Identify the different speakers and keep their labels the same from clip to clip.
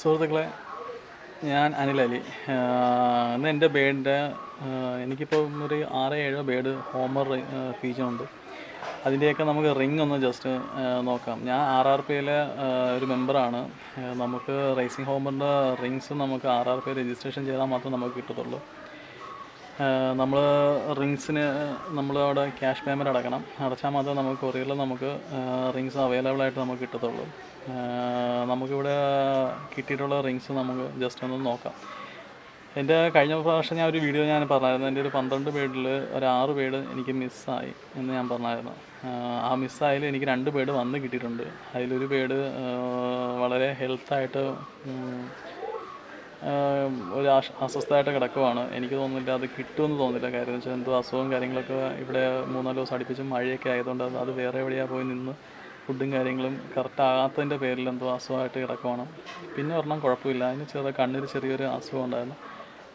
Speaker 1: സുഹൃത്തുക്കളെ, ഞാൻ അനിലലി. ഇന്ന് എൻ്റെ ബേഡിൻ്റെ എനിക്കിപ്പോൾ ഒരു 6-7 ബേഡ് ഹോമർ പീജൺ ഉണ്ട്. അതിൻ്റെയൊക്കെ നമുക്ക് റിങ് ഒന്ന് ജസ്റ്റ് നോക്കാം. ഞാൻ RRPയിലെ ഒരു മെമ്പറാണ്. നമുക്ക് റേസിംഗ് ഹോമറിൻ്റെ റിങ്സ് നമുക്ക് RRP രജിസ്ട്രേഷൻ ചെയ്താൽ മാത്രമേ നമുക്ക് കിട്ടത്തുള്ളൂ. നമ്മൾ റിങ്സിന് നമ്മളവിടെ ക്യാഷ് പേയ്മെൻറ്റ് അടച്ചാൽ മാത്രമേ നമുക്ക് കൊറിയറിൽ നമുക്ക് റിങ്സ് അവൈലബിളായിട്ട് നമുക്ക് കിട്ടത്തുള്ളൂ. നമുക്കിവിടെ കിട്ടിയിട്ടുള്ള റിങ്സ് നമുക്ക് ജസ്റ്റ് ഒന്ന് നോക്കാം. എൻ്റെ കഴിഞ്ഞ പ്രാവശ്യം ഞാൻ ഒരു വീഡിയോ പറഞ്ഞായിരുന്നു. എൻ്റെ ഒരു 12 ബേഡിൽ ഒരു 6 ബേഡ് എനിക്ക് മിസ്സായി എന്ന് ഞാൻ പറഞ്ഞായിരുന്നു. ആ മിസ്സായാലും എനിക്ക് 2 ബേഡ് വന്ന് കിട്ടിയിട്ടുണ്ട്. അതിലൊരു ബേഡ് വളരെ ഹെൽത്തായിട്ട് ഒരു അസ്വസ്ഥമായിട്ട് കിടക്കുവാണ്. എനിക്ക് തോന്നുന്നില്ല അത് കിട്ടുമെന്ന് തോന്നുന്നില്ല. കാര്യം എന്ന് വെച്ചാൽ എന്തോ അസുഖവും കാര്യങ്ങളൊക്കെ ഇവിടെ 3-4 ദിവസം അടുപ്പിച്ച് മഴയൊക്കെ ആയതുകൊണ്ട് അത് വേറെ എവിടെയാണ് പോയി നിന്ന് ഫുഡും കാര്യങ്ങളും കറക്റ്റ് ആകാത്തതിൻ്റെ പേരിൽ എന്തോ അസുഖമായിട്ട് കിടക്കുവാണ്. പിന്നെ ഒരെണ്ണം കുഴപ്പമില്ല, അതിന് കണ്ണിന് ചെറിയൊരു അസുഖം ഉണ്ടായിരുന്നു.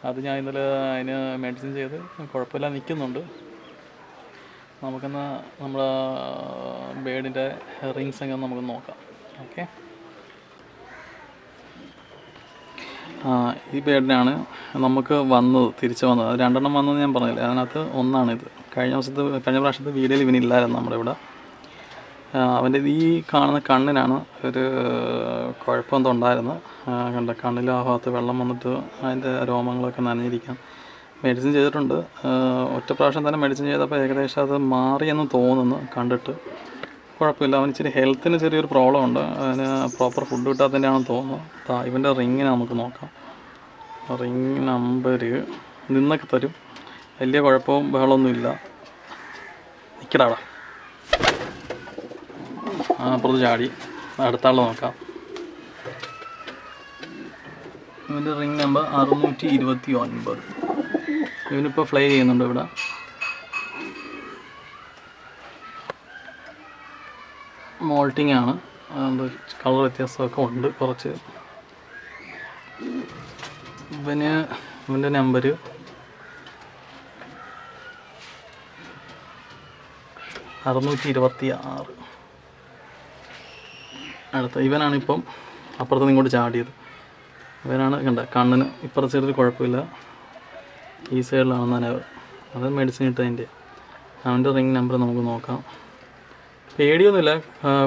Speaker 1: അത് ഞാൻ ഇന്നലെ അതിന് മെഡിസിൻ ചെയ്ത് കുഴപ്പമില്ല നിൽക്കുന്നുണ്ട്. നമുക്കെന്ന് നമ്മുടെ ബേഡിൻ്റെ റിങ്സ് എങ്ങനെ നമുക്ക് നോക്കാം. ഓക്കെ, ഈ ബേഡിനാണ് നമുക്ക് തിരിച്ച് വന്നത്. 2 എണ്ണം വന്നത് ഞാൻ പറഞ്ഞില്ല, അതിനകത്ത് ഒന്നാണിത്. കഴിഞ്ഞ പ്രാവശ്യത്തെ വീഡിയോയിൽ ഇവനില്ലായിരുന്നു നമ്മുടെ ഇവിടെ. അവൻ്റെ ഈ കാണുന്ന കണ്ണിനാണ് ഒരു കുഴപ്പം എന്തോ ഉണ്ടായിരുന്നു. കണ്ണിൽ ആ ഭാഗത്ത് വെള്ളം വന്നിട്ട് അതിൻ്റെ രോമങ്ങളൊക്കെ നനഞ്ഞിരിക്കാം. മെഡിസിൻ ചെയ്തിട്ടുണ്ട്. ഒറ്റ പ്രാവശ്യം തന്നെ മെഡിസിൻ ചെയ്തപ്പോൾ ഏകദേശം അത് മാറിയെന്ന് തോന്നുന്നു കണ്ടിട്ട്. കുഴപ്പമില്ല. അവന് ഇച്ചിരി ഹെൽത്തിന് ചെറിയൊരു പ്രോബ്ലം ഉണ്ട്. അതിന് പ്രോപ്പർ ഫുഡ് കിട്ടാത്തതിൻ്റെ ആണെന്ന് തോന്നുന്നു. ഇവൻ്റെ റിങ്ങിനെ നമുക്ക് നോക്കാം. റിങ് നമ്പർ നിന്നൊക്കെ തരും. വലിയ കുഴപ്പവും ബഹളമൊന്നുമില്ല. നിൽക്കടാടാ, അപ്പുറത്ത് ചാടി. അടുത്ത ആൾ നോക്കാം. ഇവൻ്റെ റിങ് നമ്പർ 629. ഇവനിപ്പോൾ ഫ്ലൈ ചെയ്യുന്നുണ്ട് ഇവിടെ. മോൾട്ടിങ് ആണ്, കളർ വ്യത്യാസമൊക്കെ ഉണ്ട് കുറച്ച്. ഇവൻ്റെ നമ്പർ 626. അടുത്ത ഇവനാണിപ്പം അപ്പുറത്ത് ഇങ്ങോട്ട് ചാടിയത്. ഇവനാണ് കണ്ണിന് ഇപ്പുറത്ത് ചെറിയൊരു കുഴപ്പമില്ല. ഈ സൈഡിലാണ് നനവ്. അത് മെഡിസിൻ ഇട്ടതിൻ്റെ. അവൻ്റെ റിങ് നമ്പർ നമുക്ക് നോക്കാം. പേടിയൊന്നുമില്ല.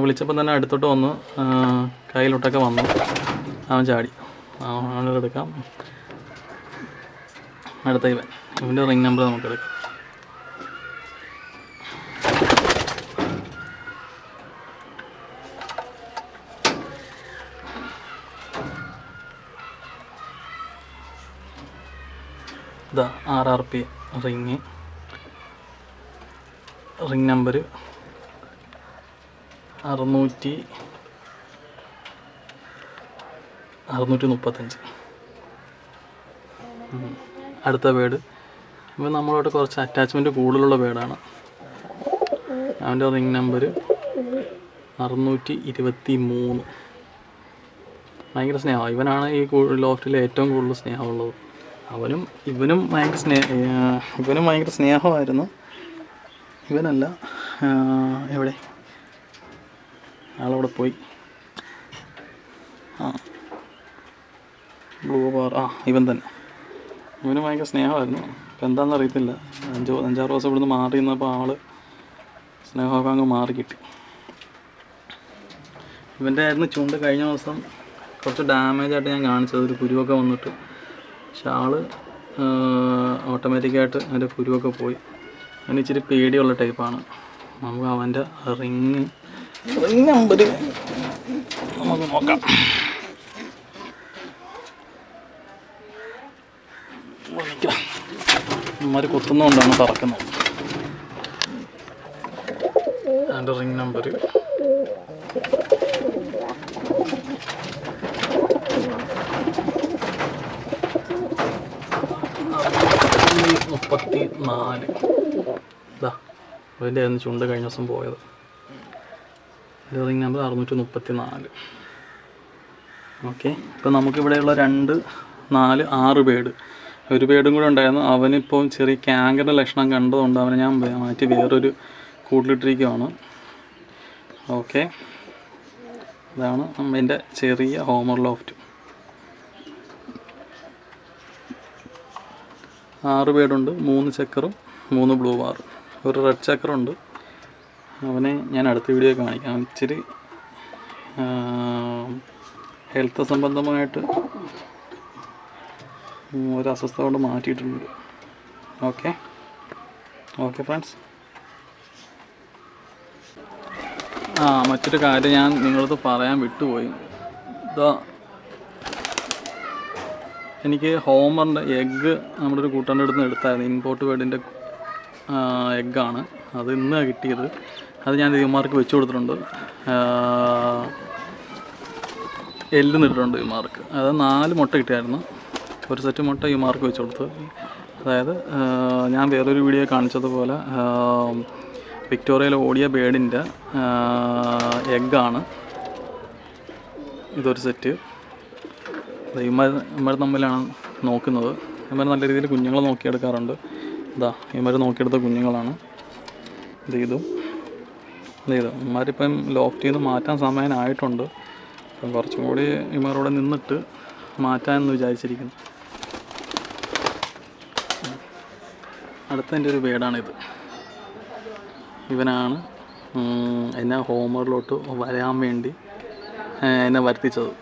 Speaker 1: വിളിച്ചപ്പോൾ തന്നെ അടുത്തോട്ട് വന്ന് കയ്യിലോട്ടൊക്കെ വന്നു. അവൻ ചാടി. അവനെടുക്കാം. അടുത്ത ഇവൻ്റെ റിങ് നമ്പർ നമുക്കെടുക്കാം. ഇതാ RRP റിങ് നമ്പർ 635. അടുത്ത ബേഡ് ഇവൻ നമ്മളോട് കുറച്ച് അറ്റാച്ച്മെൻറ്റ് കൂടുതലുള്ള ബേഡാണ്. അവൻ്റെ റിങ് നമ്പർ 623. ഭയങ്കര സ്നേഹമാണ്. ഇവനാണ് ഈ ലോഫ്റ്റിൽ ഏറ്റവും കൂടുതൽ സ്നേഹമുള്ളത്. ഇവനും ഭയങ്കര സ്നേഹമായിരുന്നു. ഇവനല്ല, എവിടെ ആളവിടെ പോയി. ബ്ലൂ ബാർ, ഇവൻ തന്നെ. ഇവന് ഭയങ്കര സ്നേഹമായിരുന്നു. ഇപ്പം എന്താണെന്ന് അറിയത്തില്ല. 5-6 ദിവസം ഇവിടുന്ന് മാറി നിന്നപ്പോൾ ആൾ സ്നേഹമൊക്കെ അങ്ങ് മാറി കിട്ടി. ഇവൻ്റെ ആയിരുന്നു ചുണ്ട് കഴിഞ്ഞ ദിവസം കുറച്ച് ഡാമേജായിട്ട് ഞാൻ കാണിച്ചത്. ഒരു കുരുവൊക്കെ വന്നിട്ട്. പക്ഷെ ആൾ ഓട്ടോമാറ്റിക്കായിട്ട് അതിൻ്റെ കുരുവൊക്കെ പോയി. അവന് ഇച്ചിരി പേടിയുള്ള ടൈപ്പാണ്. നമുക്ക് അവൻ്റെ റിങ് നമ്പർ നമുക്ക് നോക്കാം. ഇവന്മാർ കുത്തുന്നതുകൊണ്ടാണ് പറക്കുന്നത്. അതിൻ്റെ റിങ് നമ്പർ 34. അതിൻ്റെ ആയിരുന്നു ചുണ്ട് കഴിഞ്ഞ ദിവസം പോയത്. Ring number 634. ഓക്കെ, ഇപ്പം നമുക്കിവിടെയുള്ള 2, 4, 6 ബേഡ്. ഒരു ബേഡും കൂടെ ഉണ്ടായിരുന്നു. അവനിപ്പോൾ ചെറിയ ക്യാങ്കറിൻ്റെ ലക്ഷണം കണ്ടതുകൊണ്ട് അവനെ ഞാൻ മാറ്റി വേറൊരു കൂട്ടിലിട്ടിരിക്കുകയാണ്. ഓക്കെ, ഇതാണ് എൻ്റെ ചെറിയ ഹോമർ ലോഫ്റ്റ്. 6 ബേഡുണ്ട്, 3 ചെക്കറും 3 ബ്ലൂ ബാറും, ഒരു റെഡ് ചെക്കറുണ്ട്. അവനെ ഞാൻ അടുത്ത വീഡിയോ കാണിക്കാം. അവൻ ഇച്ചിരി ഹെൽത്ത് സംബന്ധമായിട്ട് ഒരു അസ്വസ്ഥത കൊണ്ട് മാറ്റിയിട്ടുണ്ട്. Okay friends. മറ്റൊരു കാര്യം ഞാൻ നിങ്ങളത് പറയാൻ വിട്ടുപോയി. എനിക്ക് ഹോമറിൻ്റെ എഗ്ഗ് നമ്മുടെ ഒരു കൂട്ടാൻ്റെ അടുത്ത് നിന്ന് എടുത്തായിരുന്നു. ഇമ്പോർട്ട് ബേഡിൻ്റെ എഗ്ഗാണ് അത്, ഇന്നാണ് കിട്ടിയത്. അത് ഞാൻ ഇവന്മാർക്ക് വെച്ച് കൊടുത്തിട്ടുണ്ട്, എല്ലുന്നിട്ടുണ്ട് ഇവന്മാർക്ക്. അത് 4 മുട്ട കിട്ടിയായിരുന്നു. ഒരു സെറ്റ് മുട്ട ഇവന്മാർക്ക് വെച്ച് കൊടുത്തു. അതായത് ഞാൻ വേറൊരു വീഡിയോ കാണിച്ചതുപോലെ വിക്ടോറിയയിൽ ഓടിയ ബേഡിൻ്റെ എഗ്ഗാണ് ഇതൊരു സെറ്റ്. ഇവന്മാർ തമ്മിലാണ് നോക്കുന്നത്. ഇവന്മാർ നല്ല രീതിയിൽ കുഞ്ഞുങ്ങളെ നോക്കിയെടുക്കാറുണ്ട്. ഇവന്മാർ നോക്കിയെടുത്ത കുഞ്ഞുങ്ങളാണ് ഇതും. ഇവന്മാരിപ്പം ലോഫ്റ്റിൽ നിന്ന് മാറ്റാൻ സമയമായിട്ടുണ്ട്. അപ്പം കുറച്ചും കൂടി ഇവന്മാരോടെ നിന്നിട്ട് മാറ്റാമെന്ന് വിചാരിച്ചിരിക്കുന്നു. അടുത്ത എൻ്റെ ഒരു ബേഡാണിത്. ഇവനാണ് എന്നെ ഹോമറിലോട്ട് വരാൻ വേണ്ടി എന്നെ വരുത്തിച്ചത്.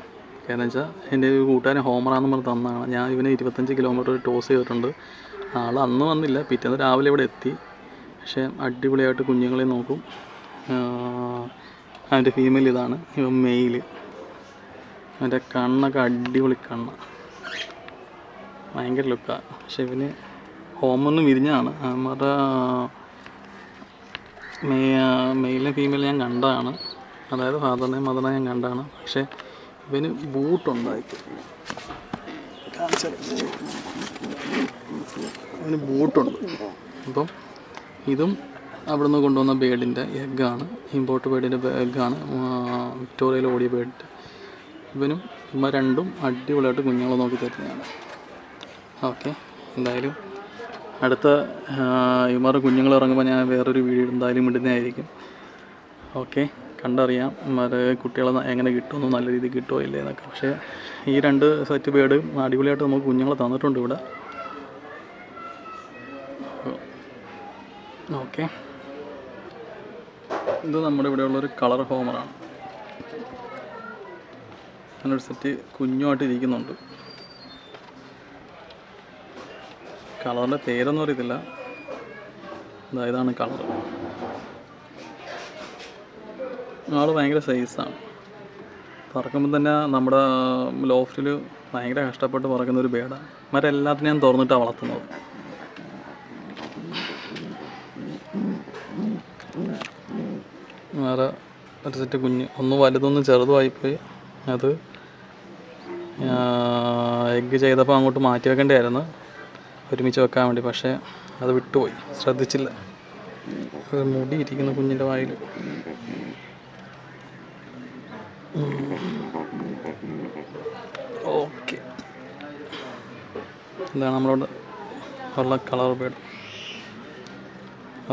Speaker 1: കാരണം വെച്ചാൽ എൻ്റെ ഒരു കൂട്ടുകാരൻ ഹോമറാണെന്ന് പറഞ്ഞ് തന്നതാണ്. ഞാൻ ഇവന് 25 കിലോമീറ്റർ ടോസ് ചെയ്തിട്ടുണ്ട്. ആൾ അന്ന് വന്നില്ല, പിറ്റേന്ന് രാവിലെ ഇവിടെ എത്തി. പക്ഷേ അടിപൊളിയായിട്ട് കുഞ്ഞുങ്ങളെ നോക്കും. അവൻ്റെ ഫീമെയിൽ ഇതാണ്, ഇവൻ മെയില്. അവൻ്റെ കണ്ണൊക്കെ അടിപൊളി കണ്ണ്, ഭയങ്കര ലുക്കാണ്. പക്ഷെ ഇവന് ഹോമറിന് വിരിഞ്ഞാണ്. അവന്മാരുടെ മെയിലും ഫീമെയിലും ഞാൻ കണ്ടതാണ്, അതായത് ഫാദറിനെയും മദറിനെയും ഞാൻ കണ്ടതാണ്. പക്ഷേ ഇവന് ബൂട്ടുണ്ടായിരിക്കും, അവന് ബൂട്ടുണ്ട്. അപ്പം ഇതും അവിടെ നിന്ന് കൊണ്ടുവന്ന ബേഡിൻ്റെ എഗ്ഗാണ്, ഇമ്പോർട്ട് ബേഡിൻ്റെ എഗ്ഗാണ്, വിക്ടോറിയയിൽ ഓടിയ ബേഡിൻ്റെ. ഇവ രണ്ടും അടിപൊളിയായിട്ട് കുഞ്ഞുങ്ങളെ നോക്കി തരുന്നതാണ്. ഓക്കെ, എന്തായാലും അടുത്ത ഇവന്മാരുടെ കുഞ്ഞുങ്ങൾ ഇറങ്ങുമ്പോൾ ഞാൻ വേറൊരു വീഡിയോ എന്തായാലും ഇടുന്നതായിരിക്കും. ഓക്കെ, കണ്ടറിയാം ഇവന്മാരെ കുട്ടികളെ എങ്ങനെ കിട്ടുമെന്ന്, നല്ല രീതിയിൽ കിട്ടുമോ ഇല്ലേ എന്നൊക്കെ. പക്ഷേ ഈ 2 സെറ്റ് ബേഡ് അടിപൊളിയായിട്ട് നമുക്ക് കുഞ്ഞുങ്ങളെ തന്നിട്ടുണ്ട് ഇവിടെ. ഓക്കെ, ഇത് നമ്മുടെ ഇവിടെയുള്ളൊരു കളർ ഹോമറാണ്. അങ്ങനൊരു സെറ്റ് കുഞ്ഞുമായിട്ട് ഇരിക്കുന്നുണ്ട്. കളറിൻ്റെ പേരൊന്നും അറിയത്തില്ല. ഇതാണ് കളർ. ആൾ ഭയങ്കര സൈസാണ്. പറക്കുമ്പോൾ തന്നെ നമ്മുടെ ലോഫ്റ്റിൽ ഭയങ്കര കഷ്ടപ്പെട്ട് പറക്കുന്നൊരു ബേഡാണ്. മറ്റെല്ലാത്തിനും ഞാൻ തുറന്നിട്ടാണ് വളർത്തുന്നത്. വേറെ ഒരു സെറ്റ് കുഞ്ഞ്, ഒന്ന് വലുതൊന്നും ചെറുതുമായിപ്പോയി. അത് എഗ്ഗ് ചെയ്തപ്പോൾ അങ്ങോട്ട് മാറ്റി വെക്കേണ്ടതായിരുന്നു, ഒരുമിച്ച് വെക്കാൻ വേണ്ടി. പക്ഷേ അത് വിട്ടുപോയി, ശ്രദ്ധിച്ചില്ല. മുടി ഇരിക്കുന്ന കുഞ്ഞിൻ്റെ വായിൽ. ഓക്കെ, ഇതാണ് നമ്മളോട് ഉള്ള കളർ ബേഡ്.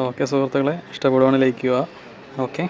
Speaker 1: ഓക്കെ സുഹൃത്തുക്കളെ, ഇഷ്ടപ്പെടുവാണെങ്കിൽ ലൈക്ക് ചെയ്യുക. ഓക്കെ.